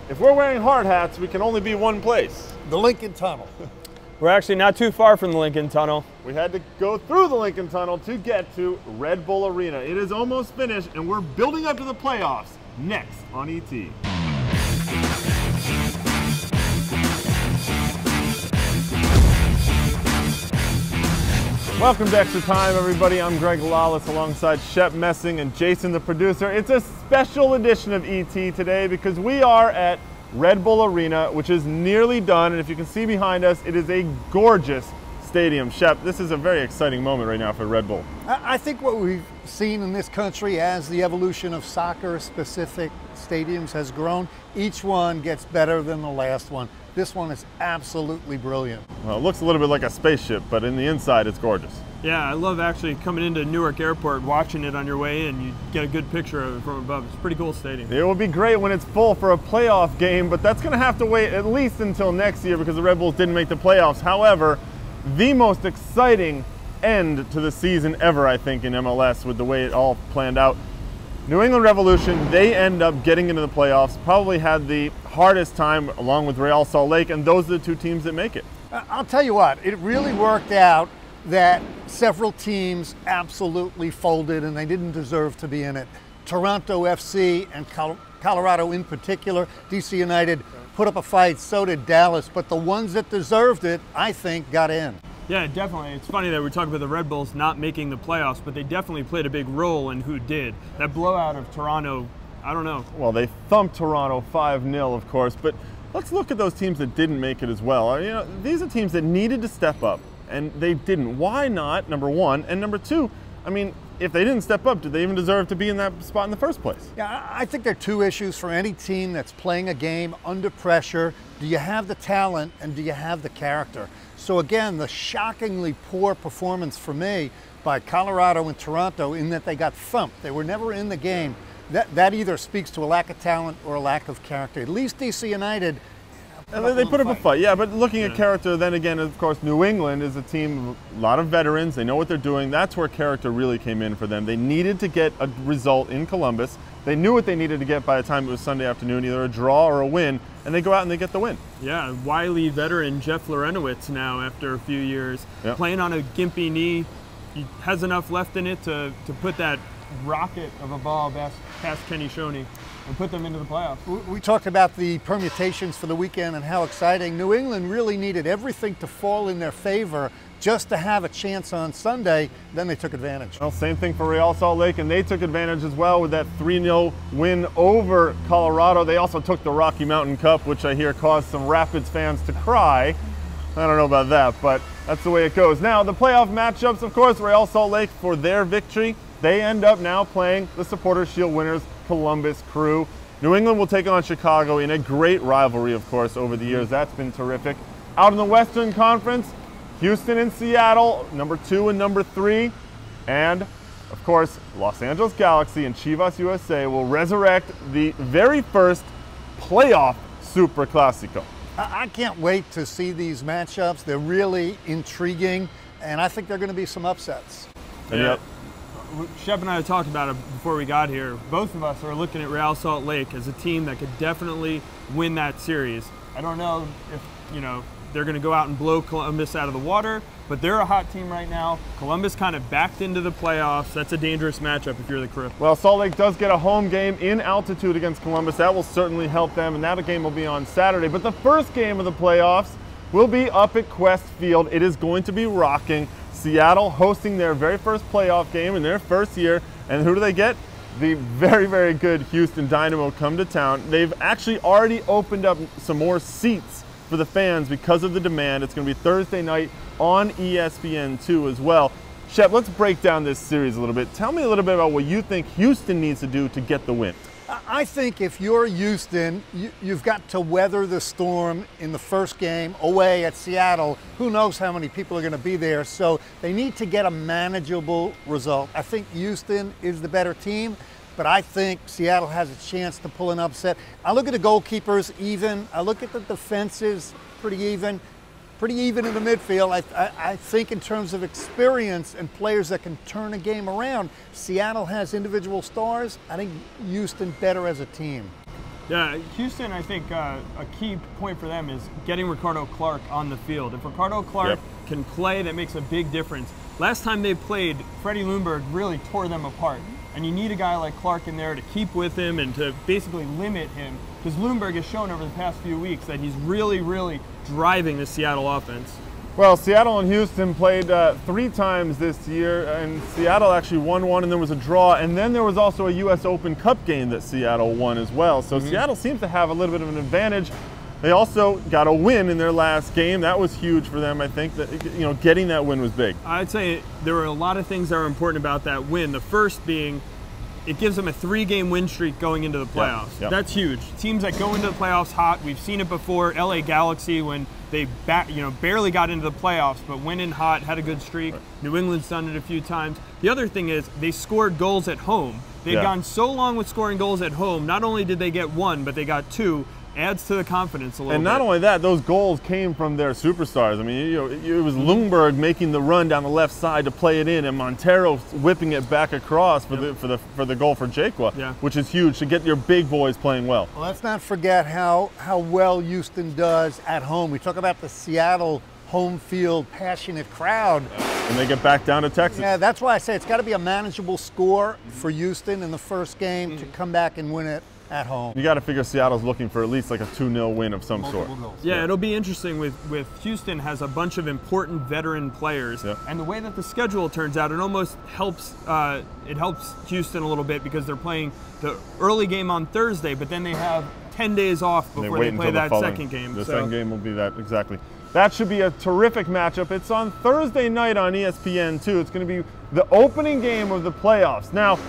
if we're wearing hard hats, we can only be one place. The Lincoln Tunnel. We're actually not too far from the Lincoln Tunnel. We had to go through the Lincoln Tunnel to get to Red Bull Arena. It is almost finished, and we're building up to the playoffs next on ET. Welcome to Extra Time, everybody. I'm Greg Lawless alongside Shep Messing and Jason, the producer. It's a special edition of ET today because we are at Red Bull Arena, which is nearly done. And if you can see behind us, it is a gorgeous stadium. Shep, this is a very exciting moment right now for Red Bull. I think what we've seen in this country as the evolution of soccer-specific stadiums has grown, each one gets better than the last one. This one is absolutely brilliant. Well, it looks a little bit like a spaceship, but in the inside, it's gorgeous. Yeah, I love actually coming into Newark Airport, watching it on your way, and you get a good picture of it from above. It's a pretty cool stadium. It will be great when it's full for a playoff game, but that's going to have to wait at least until next year because the Red Bulls didn't make the playoffs. However, the most exciting end to the season ever, I think, in MLS with the way it all planned out. New England Revolution, they end up getting into the playoffs, probably had the hardest time along with Real Salt Lake, and those are the two teams that make it. I'll tell you what, it really worked out that several teams absolutely folded and they didn't deserve to be in it. Toronto FC and Colorado in particular, DC United put up a fight, so did Dallas, but the ones that deserved it, I think, got in. Yeah, definitely. It's funny that we're talking about the Red Bulls not making the playoffs, but they definitely played a big role in who did. That blowout of Toronto, I don't know. Well, they thumped Toronto 5-0, of course, but let's look at those teams that didn't make it as well. You know, these are teams that needed to step up, and they didn't. Why not, number one? And number two, I mean, if they didn't step up, did they even deserve to be in that spot in the first place? Yeah, I think there are two issues for any team that's playing a game under pressure. Do you have the talent and do you have the character? So again, the shockingly poor performance for me by Colorado and Toronto in that they got thumped. They were never in the game. That either speaks to a lack of talent or a lack of character. At least DC United, they put up a fight, yeah, but looking at character, then again, of course, New England is a team with a lot of veterans. They know what they're doing. That's where character really came in for them. They needed to get a result in Columbus. They knew what they needed to get by the time it was Sunday afternoon, either a draw or a win, and they go out and they get the win. Yeah, wily veteran Jeff Lorenowitz now, after a few years, playing on a gimpy knee. He has enough left in it to put that rocket of a ball past Kenny Shoney and put them into the playoffs. We talked about the permutations for the weekend and how exciting. New England really needed everything to fall in their favor just to have a chance on Sunday, then they took advantage. Well, same thing for Real Salt Lake, and they took advantage as well with that 3-0 win over Colorado. They also took the Rocky Mountain Cup, which I hear caused some Rapids fans to cry. I don't know about that, but that's the way it goes. Now, the playoff matchups, of course, Real Salt Lake, for their victory, they end up now playing the Supporters Shield winners, Columbus Crew. New England will take on Chicago in a great rivalry, of course, over the years. That's been terrific. Out in the Western Conference, Houston and Seattle, number 2 and number 3. And, of course, Los Angeles Galaxy and Chivas USA will resurrect the very first playoff Super Clasico. I can't wait to see these matchups. They're really intriguing, and I think there are going to be some upsets. Yeah. Shep and I had talked about it before we got here. Both of us are looking at Real Salt Lake as a team that could definitely win that series. I don't know if, they're going to go out and blow Columbus out of the water, but they're a hot team right now. Columbus kind of backed into the playoffs. That's a dangerous matchup if you're the Crew. Well, Salt Lake does get a home game in altitude against Columbus. That will certainly help them, and that game will be on Saturday. But the first game of the playoffs will be up at Quest Field. It is going to be rocking. Seattle hosting their very first playoff game in their first year. And who do they get? The very, very good Houston Dynamo come to town. They've actually already opened up some more seats for the fans because of the demand. It's going to be Thursday night on ESPN2 as well. Shep, let's break down this series a little bit. Tell me a little bit about what you think Houston needs to do to get the win. I think if you're Houston, you've got to weather the storm in the first game away at Seattle. Who knows how many people are going to be there, so they need to get a manageable result. I think Houston is the better team, but I think Seattle has a chance to pull an upset. I look at the goalkeepers even. I look at the defenses pretty even in the midfield. I think in terms of experience and players that can turn a game around, Seattle has individual stars. I think Houston better as a team. Yeah, Houston, I think a key point for them is getting Ricardo Clark on the field. If Ricardo Clark can play, that makes a big difference. Last time they played, Freddie Ljungberg really tore them apart. And you need a guy like Clark in there to keep with him and to basically limit him. Because Ljungberg has shown over the past few weeks that he's really, really driving the Seattle offense. Well, Seattle and Houston played 3 times this year, and Seattle actually won one, and there was a draw, and then there was also a U.S. Open Cup game that Seattle won as well. So Seattle seems to have a little bit of an advantage. They also got a win in their last game. That was huge for them. I think that, you know, getting that win was big. I'd say there were a lot of things that are important about that win. The first being, it gives them a 3-game win streak going into the playoffs. Yep. That's huge. Teams that go into the playoffs hot, we've seen it before. LA Galaxy, when they barely got into the playoffs, but went in hot, had a good streak. Right. New England's done it a few times. The other thing is they scored goals at home. They've gone so long with scoring goals at home. Not only did they get 1, but they got 2. Adds to the confidence a little bit. And not only that, those goals came from their superstars. I mean, you know, it was Ljungberg making the run down the left side to play it in, and Montero whipping it back across for the goal for Jaqua, which is huge to get your big boys playing well. Well, let's not forget how well Houston does at home. We talk about the Seattle home field passionate crowd. And they get back down to Texas. Yeah, that's why I say it's got to be a manageable score for Houston in the first game to come back and win it at home. You got to figure Seattle's looking for at least like a 2-0 win of some sort. Yeah, it'll be interesting with Houston has a bunch of important veteran players, and the way that the schedule turns out, it almost helps Houston a little bit because they're playing the early game on Thursday, but then they have 10 days off before they play that second game. The second game will be that, exactly. That should be a terrific matchup. It's on Thursday night on ESPN2. It's going to be the opening game of the playoffs. Now,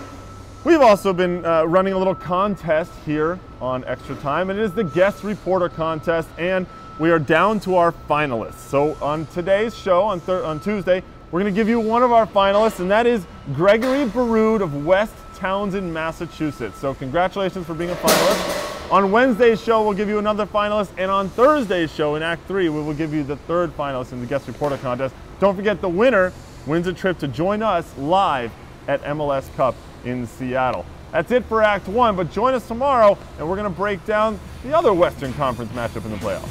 we've also been running a little contest here on Extra Time, and it is the Guest Reporter Contest, and we are down to our finalists. So on today's show, on Tuesday, we're going to give you one of our finalists, and that is Gregory Baroud of West Townsend, Massachusetts. So congratulations for being a finalist. On Wednesday's show, we'll give you another finalist, and on Thursday's show in Act 3, we will give you the 3rd finalist in the Guest Reporter Contest. Don't forget, the winner wins a trip to join us live at MLS Cup in Seattle. That's it for Act 1, but join us tomorrow, and we're going to break down the other Western Conference matchup in the playoffs.